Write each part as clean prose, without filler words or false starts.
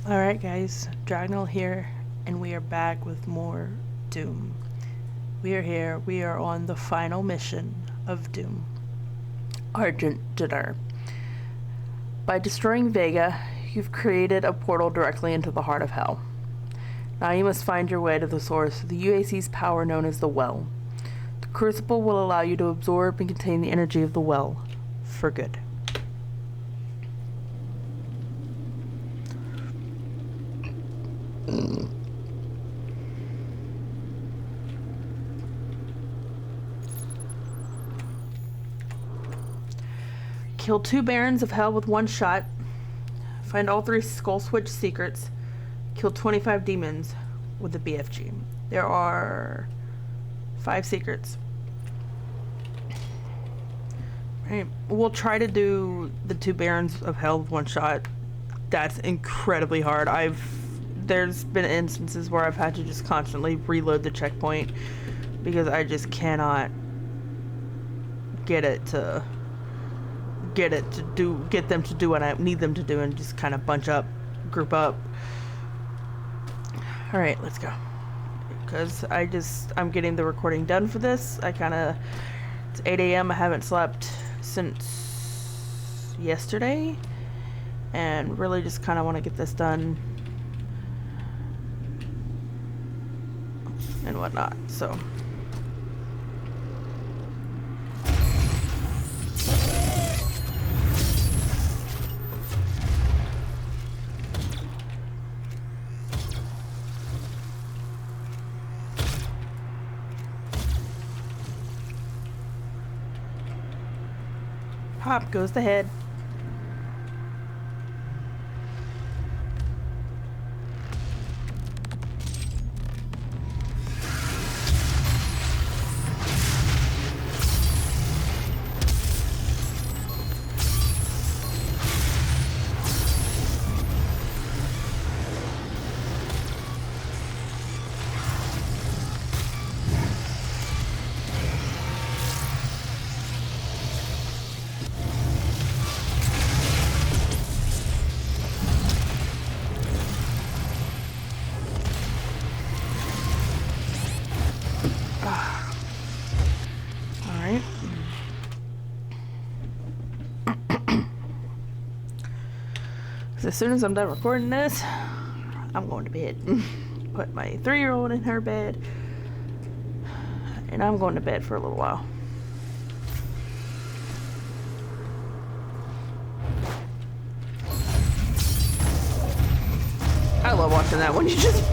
Alright guys, Dragnell here, and we are back with more Doom. We are here, we are on the final mission of Doom. Argent dinner. By destroying Vega, you've created a portal directly into the heart of hell. Now you must find your way to the source of the UAC's power known as the Well. The Crucible will allow you to absorb and contain the energy of the Well, for good. Kill 2 Barons of Hell with 1 shot. Find all 3 Skull Switch secrets. Kill 25 demons with the BFG. There are 5 secrets. Right. We'll try to do the 2 Barons of Hell with 1 shot. That's incredibly hard. There's been instances where I've had to just constantly reload the checkpoint because I just cannot get them to do what I need them to do, and just kind of group up. All right, let's go. Because I'm getting the recording done for this. It's 8 a.m. I haven't slept since yesterday, and really just kind of want to get this done and whatnot. So. Pop goes the head. As soon as I'm done recording this, I'm going to bed. Put my 3-year-old in her bed, and I'm going to bed for a little while. I love watching that when you just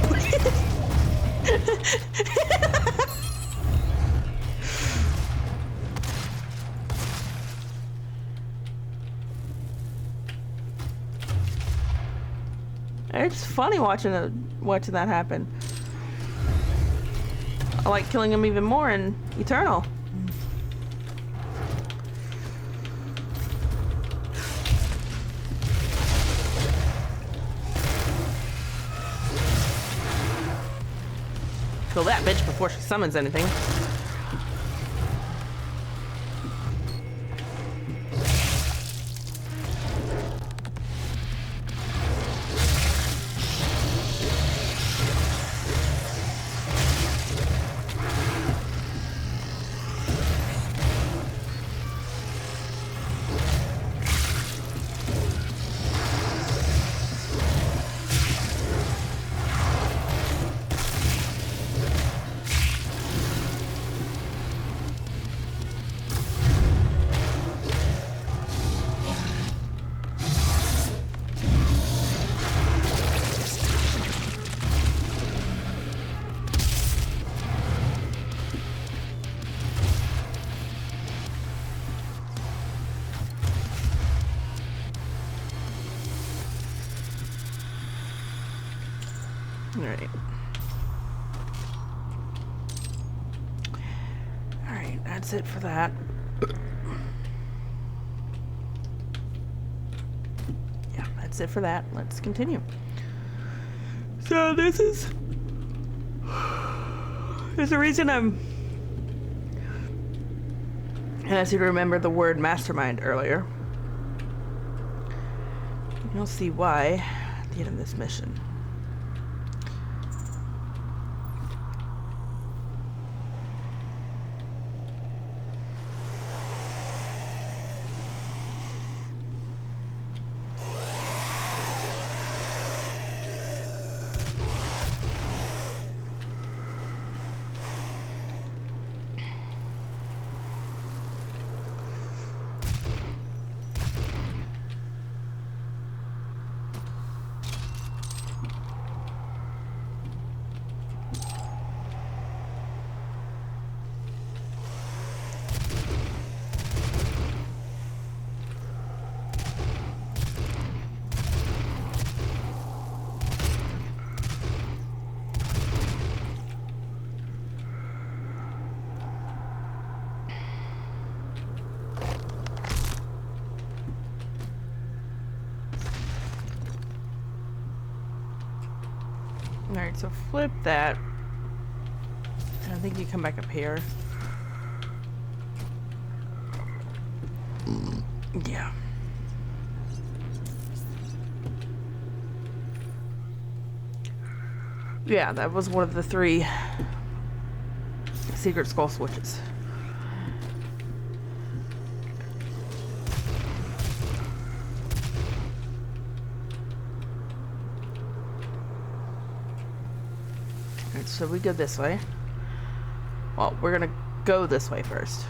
It's funny watching that happen. I like killing him even more in Eternal. Kill that bitch before she summons anything. Alright, that's it for that. Yeah, that's it for that. Let's continue. So this is there's a reason I'm and asked you to remember the word mastermind earlier. You'll see why. the end of this mission. Alright, so flip that. And I think you come back up here. Yeah. Yeah, that was one of the 3 secret skull switches. Alright, so we go this way. Well, we're gonna go this way first.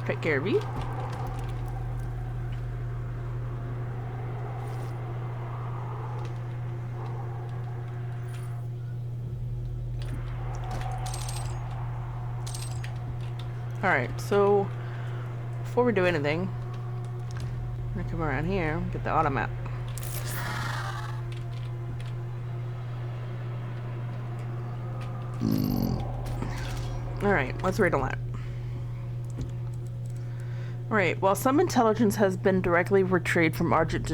Take care of you. Alright, so before we do anything, I'm gonna come around here and get the auto map. Alright, let's read on that. Alright, while some intelligence has been directly retrieved from Argent,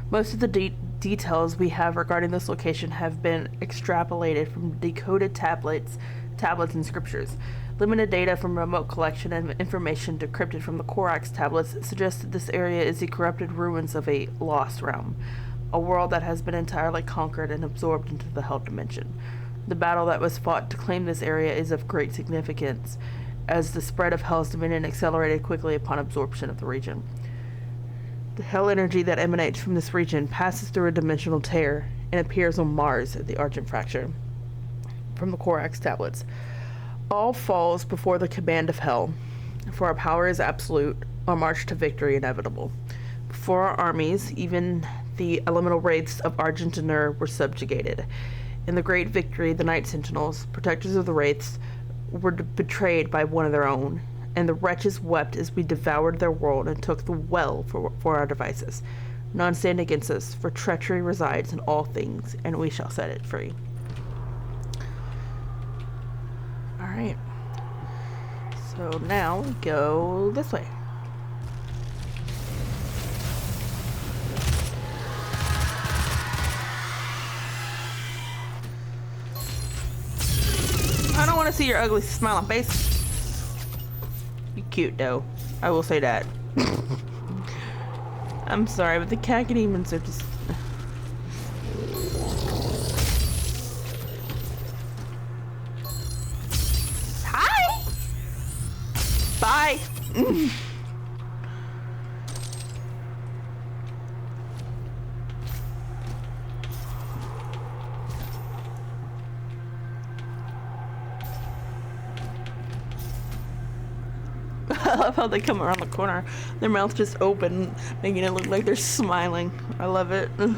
most of the details we have regarding this location have been extrapolated from decoded tablets and scriptures. Limited data from remote collection and information decrypted from the Corax tablets suggests that this area is the corrupted ruins of a lost realm, a world that has been entirely conquered and absorbed into the Hell dimension. The battle that was fought to claim this area is of great significance, as the spread of Hell's dominion accelerated quickly upon absorption of the region. The Hell energy that emanates from this region passes through a dimensional tear and appears on Mars at the Argent fracture from the Corax tablets. All falls before the command of Hell, for our power is absolute, our march to victory inevitable. Before our armies, even the elemental wraiths of Argent were subjugated. In the great victory, the Night Sentinels, protectors of the wraiths, were betrayed by one of their own, and the wretches wept as we devoured their world and took the well for our devices. None stand against us, for treachery resides in all things, and we shall set it free. Alright. So now we go this way. I don't want to see your ugly smiling face. You cute though. I will say that. I'm sorry, but the cacodemons are just... Hi! Bye! I love how they come around the corner. Their mouths just open, making it look like they're smiling. I love it. I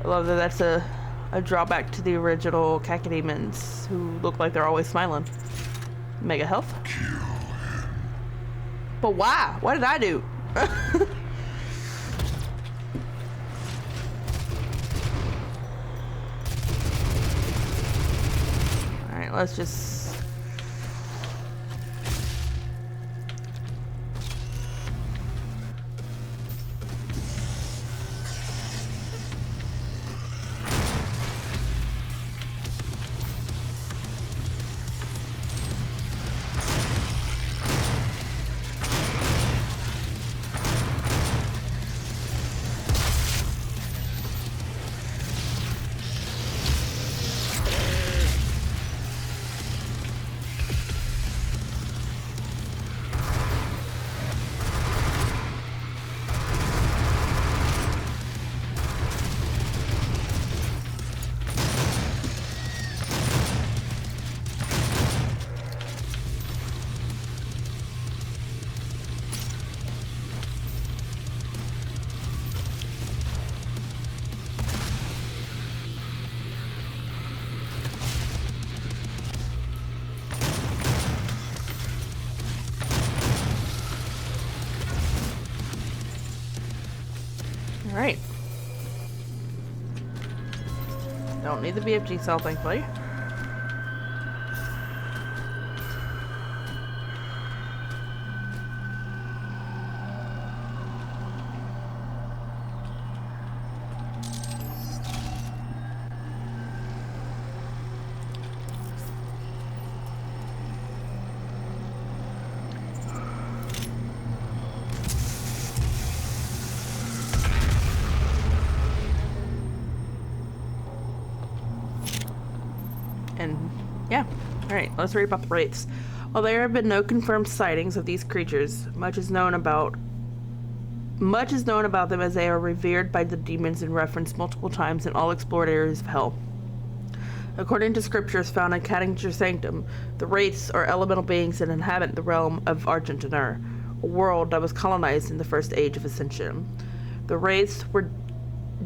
love that that's a drawback to the original cacodemons, who look like they're always smiling. Mega health. But why? What did I do? Alright, let's just... Alright. Don't need the BFG cell, thankfully. And yeah, alright, let's read about the wraiths. While there have been no confirmed sightings of these creatures, much is known about them as they are revered by the demons and referenced multiple times in all explored areas of hell. According to scriptures found in Cattinger Sanctum, the wraiths are elemental beings that inhabit the realm of Argent, a world that was colonized in the first age of Ascension. The wraiths were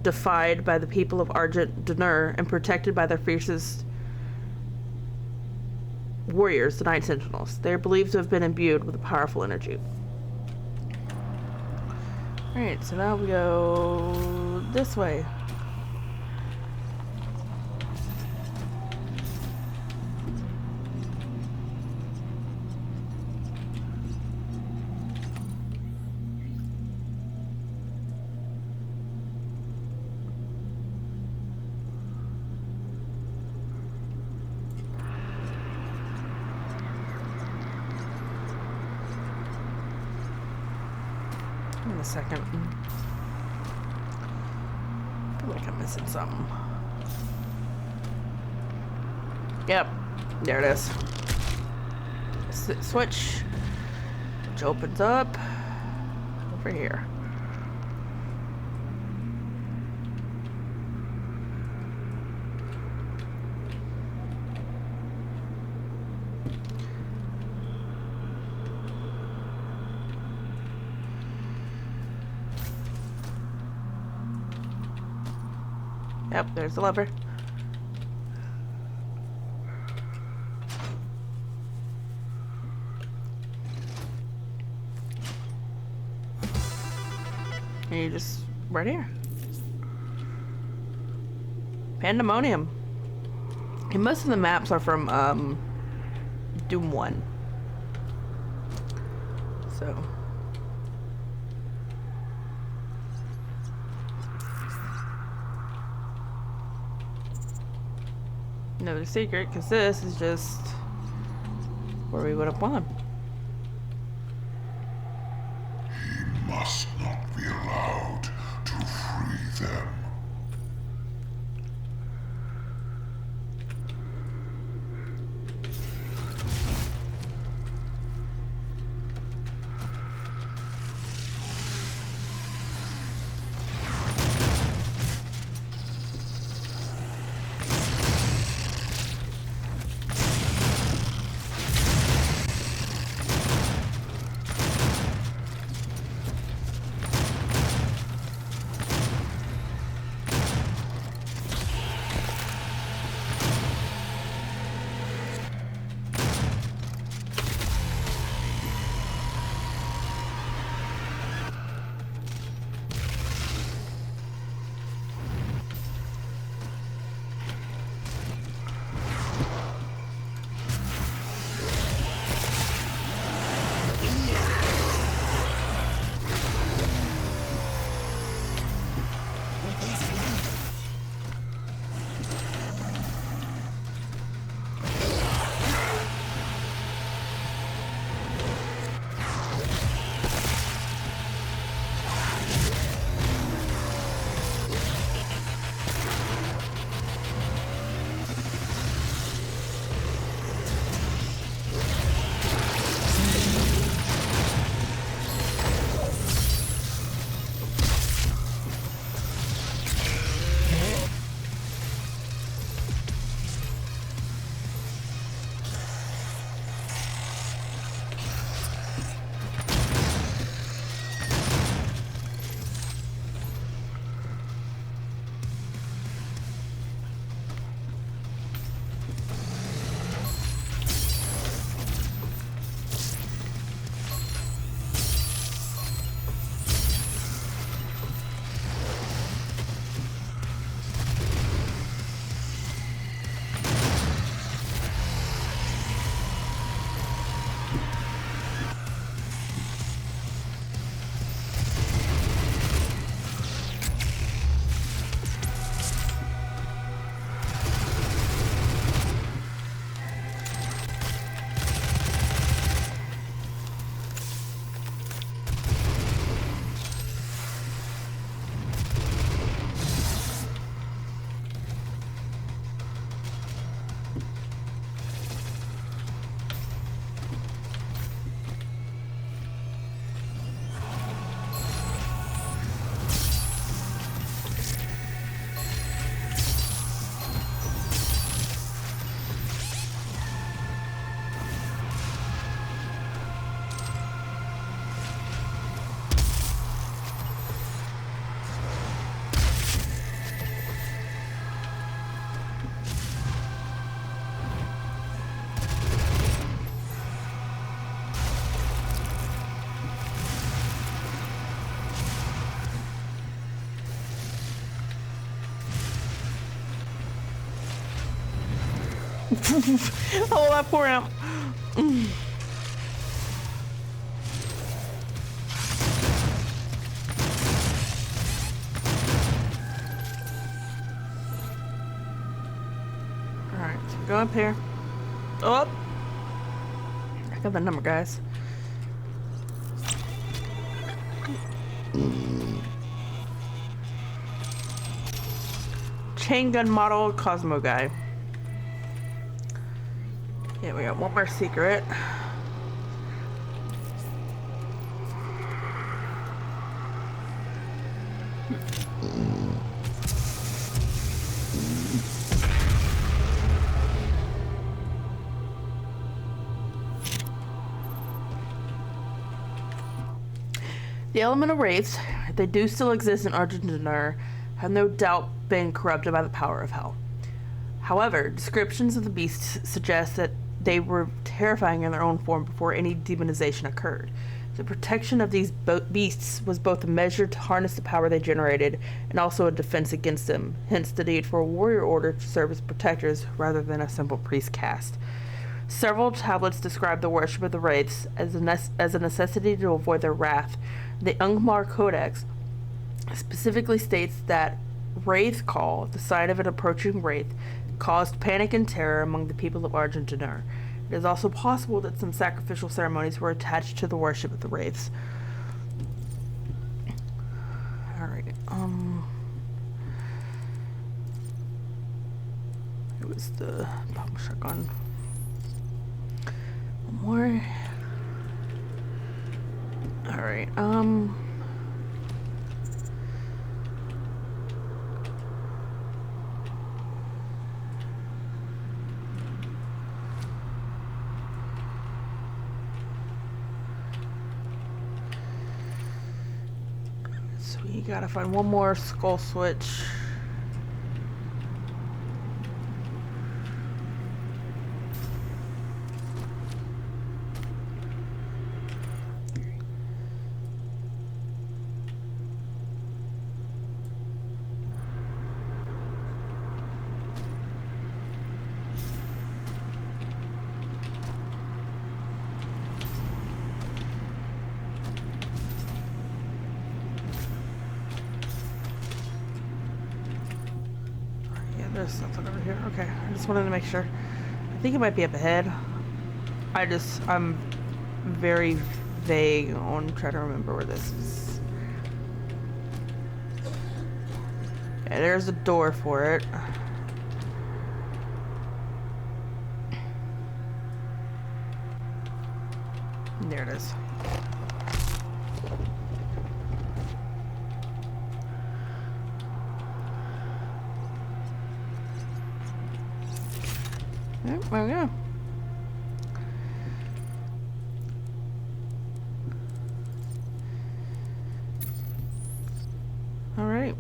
defied by the people of Argent and protected by their fiercest warriors, the Night Sentinels. They are believed to have been imbued with a powerful energy. Alright, so now we go this way. In a second. I feel like I'm missing something. Yep, there it is. Switch, which opens up over here. Yep, there's the lever. And you just right here. Pandemonium. And most of the maps are from Doom 1. So another secret, because this is just where we would have won. He must not be allowed to free them. Oh, that poor amp. Alright, so go up here. Oh! I got the number, guys. Chain gun model Cosmo guy. Yeah, we got one more secret. The elemental wraiths, if they do still exist in Argent, have no doubt been corrupted by the power of hell. However, descriptions of the beasts suggest that they were terrifying in their own form before any demonization occurred. The protection of these beasts was both a measure to harness the power they generated and also a defense against them, hence the need for a warrior order to serve as protectors rather than a simple priest caste. Several tablets describe the worship of the wraiths as a necessity to avoid their wrath. The Ungmar Codex specifically states that wraith call, the sign of an approaching wraith, caused panic and terror among the people of Argent. It is also possible that some sacrificial ceremonies were attached to the worship of the wraiths. Alright, it was the pump shotgun. One more. Alright, so we gotta find one more skull switch. There's something over here. Okay, I just wanted to make sure. I think it might be up ahead. I'm very vague on trying to remember where this is. Okay, there's a door for it. There it is. Yep, there we go. Alright.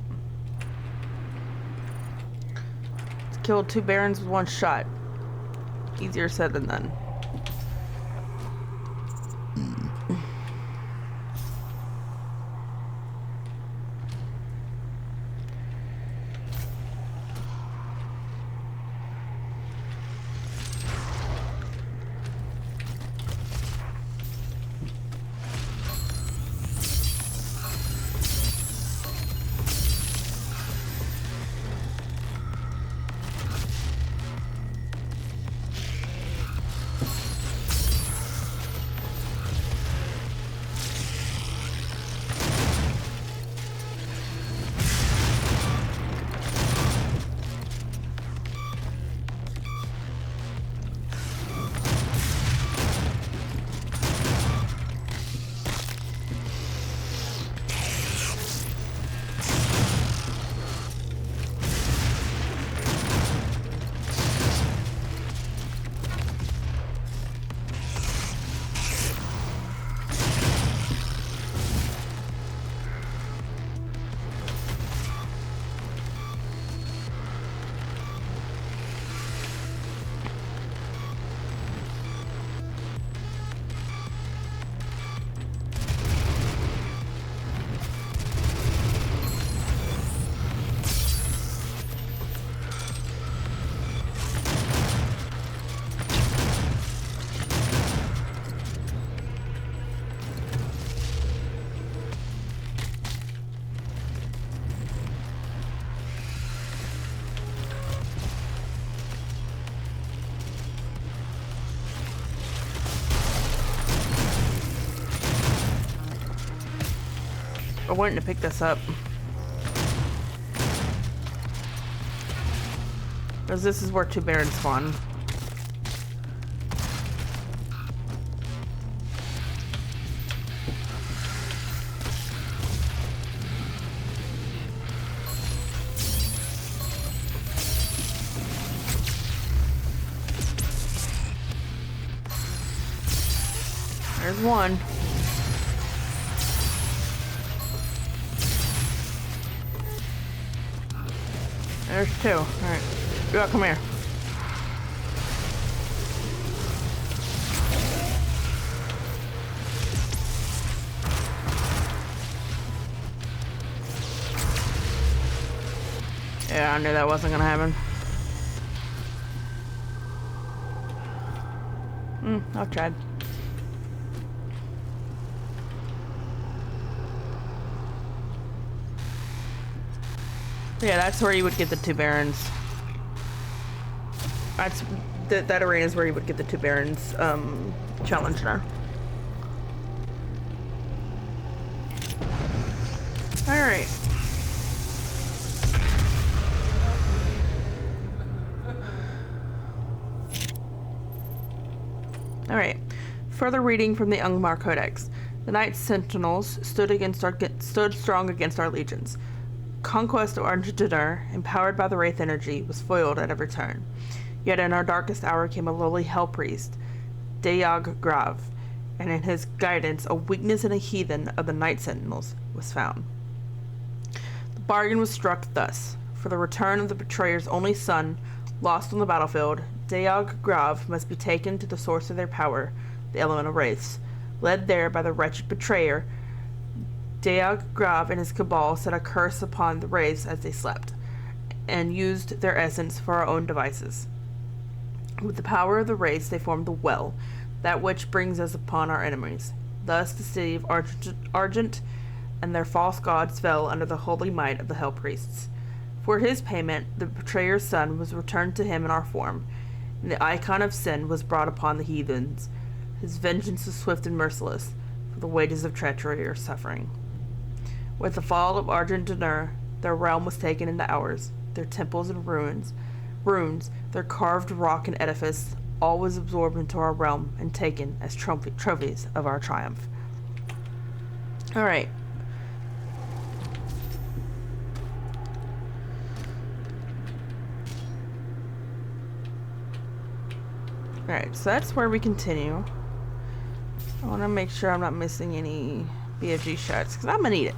Let's kill 2 barons with 1 shot. Easier said than done. I wanted to pick this up. Because this is where 2 barons spawn. There's one. There's 2. Alright. Yeah, come here. Yeah, I knew that wasn't gonna happen. I'll try. Yeah, that's where you would get the 2 barons. That's that arena is where you would get the 2 barons challenge now. All right. All right. Further reading from the Ungmar Codex. The Knights Sentinels stood strong against our legions. Conquest of Argent, empowered by the Wraith energy, was foiled at every turn. Yet in our darkest hour came a lowly hell priest, Deyag Grav, and in his guidance a weakness in a heathen of the Night Sentinels was found. The bargain was struck thus. For the return of the betrayer's only son, lost on the battlefield, Deyag Grav must be taken to the source of their power, the elemental wraiths. Led there by the wretched betrayer, Deyag Grav and his cabal set a curse upon the wraiths as they slept, and used their essence for our own devices. With the power of the wraiths they formed the Well, that which brings us upon our enemies. Thus the city of Argent and their false gods fell under the holy might of the Hell Priests. For his payment, the betrayer's son was returned to him in our form, and the icon of sin was brought upon the heathens. His vengeance was swift and merciless, for the wages of treachery are suffering. With the fall of Argent, their realm was taken into ours, their temples and ruins, their carved rock and edifice, all was absorbed into our realm and taken as trophies of our triumph. All right. Alright, so that's where we continue. I want to make sure I'm not missing any BFG shots, because I'm going to need it.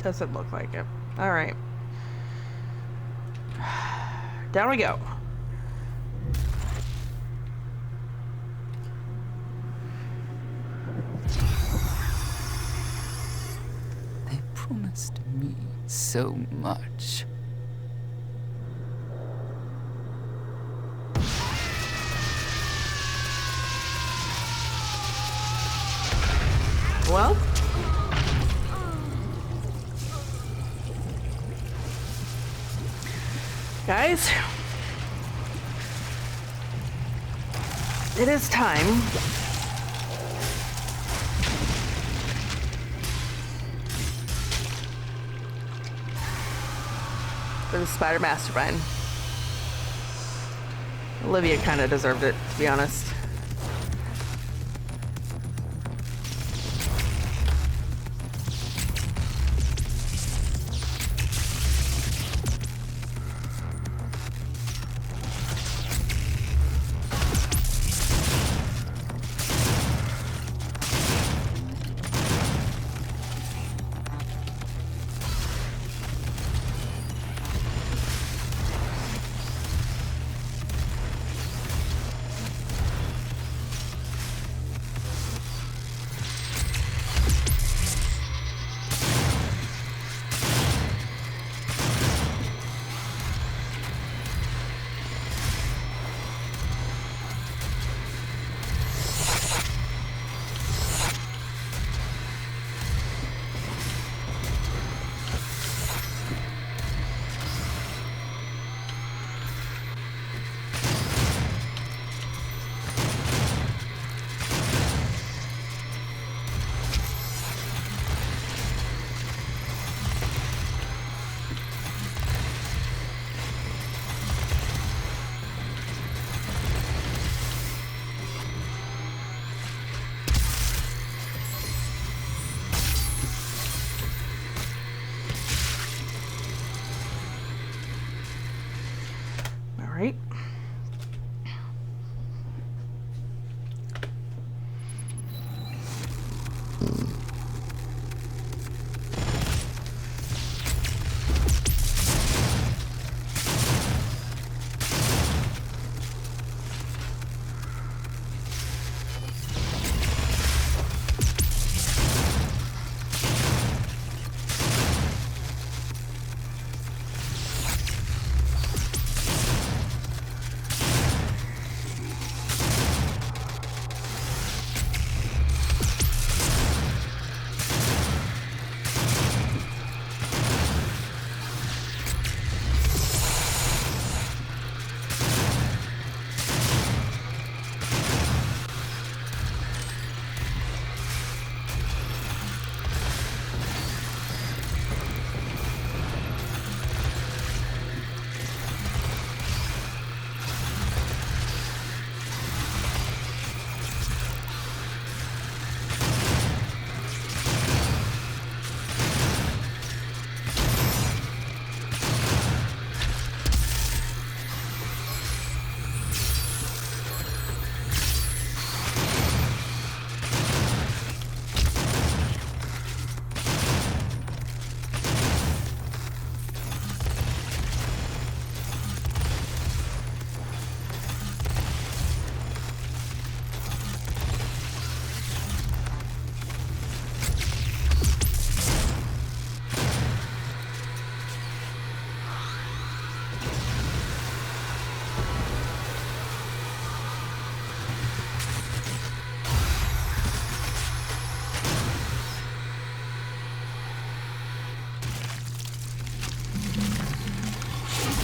Doesn't look like it. Alright. Down we go. They promised me so much. Well, guys, it is time for the Spider Mastermind. Olivia kind of deserved it, to be honest.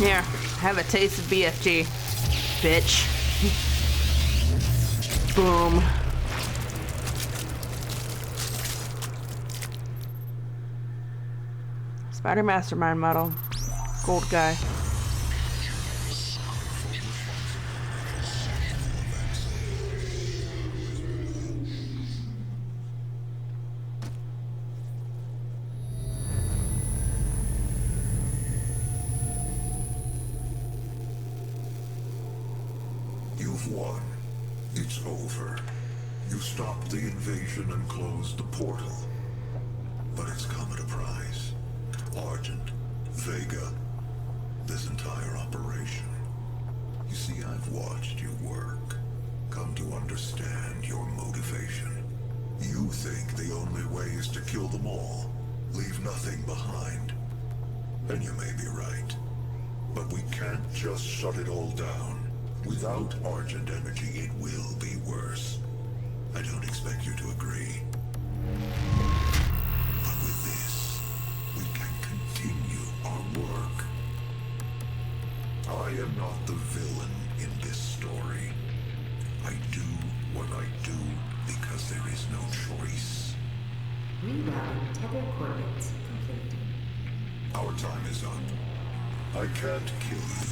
Here, have a taste of BFG, bitch. Boom. Spider Mastermind model. Gold guy. You've won. It's over. You stopped the invasion and closed the portal. But it's come at a price. Argent, Vega, this entire operation. You see, I've watched you work. Come to understand your motivation. You think the only way is to kill them all. Leave nothing behind. And you may be right. But we can't just shut it all down. Without Argent energy, it will be worse. I don't expect you to agree. But with this, we can continue our work. I am not the villain in this story. I do what I do because there is no choice. Rerouting tether coordinates complete. Our time is up. I can't kill you,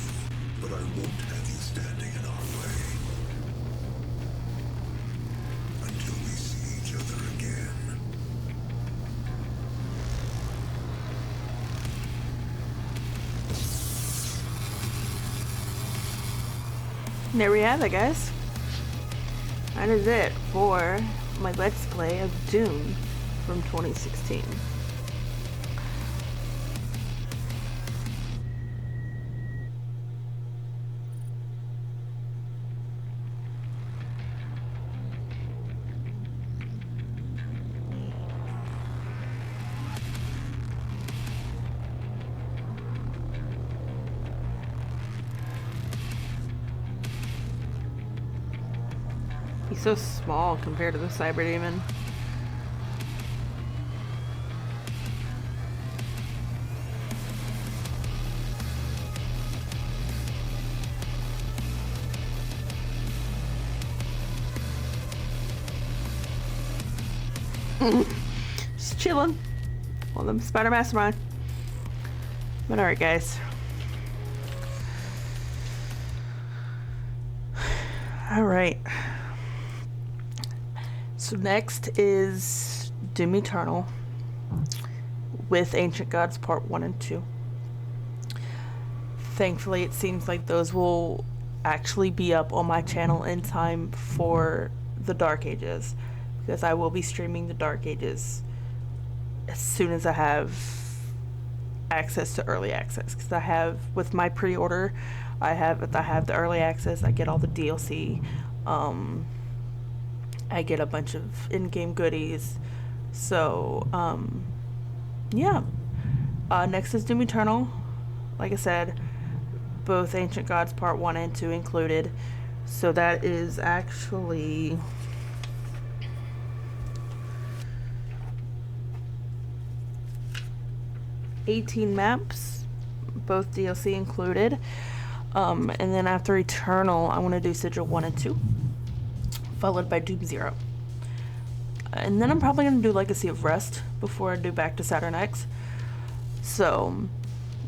but I won't have you standing in our way. Until we see each other again. There we have it, guys. That is it for my Let's Play of Doom from 2016. He's so small compared to the Cyber Demon. Just chilling. Well, the Spider Mastermind. But alright, guys. Alright. So next is Doom Eternal with Ancient Gods Part 1 and 2. Thankfully, it seems like those will actually be up on my channel in time for the Dark Ages, because I will be streaming the Dark Ages as soon as I have access to early access, because I have, with my pre-order, I have the early access. I get all the DLC. I get a bunch of in-game goodies. So, yeah. Next is Doom Eternal. Like I said, both Ancient Gods Part 1 and 2 included. So that is actually... $18 maps, both DLC included. And then after Eternal, I want to do Sigil 1 and 2. Followed by Doom 0. And then I'm probably going to do Legacy of Rest before I do Back to Saturn X. So,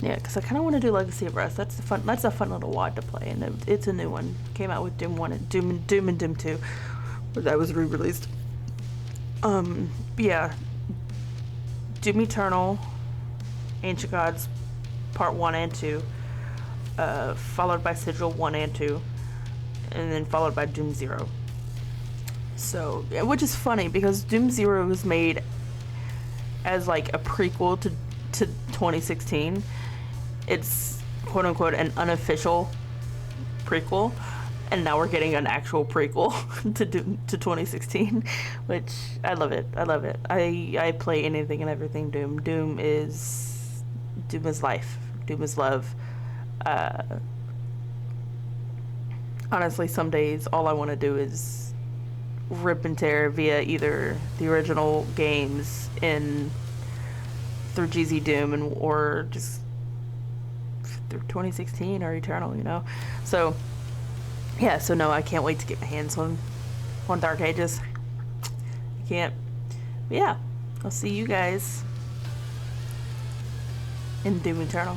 yeah, because I kind of want to do Legacy of Rest. That's a fun little wad to play, and it's a new one. Came out with Doom 1 and Doom 2, where that was re-released. Yeah. Doom Eternal, Ancient Gods Part 1 and 2, followed by Sigil 1 and 2, and then followed by Doom 0. So, which is funny because Doom 0 was made as like a prequel to 2016. It's quote unquote an unofficial prequel, and now we're getting an actual prequel to 2016, which I love it. I play anything and everything Doom. Doom is life. Doom is love. Honestly, some days all I want to do is rip and tear via either the original games through GZ Doom or just through 2016 or Eternal, you know. So yeah, so no, I can't wait to get my hands on Dark Ages. I can't. But yeah, I'll see you guys in Doom Eternal.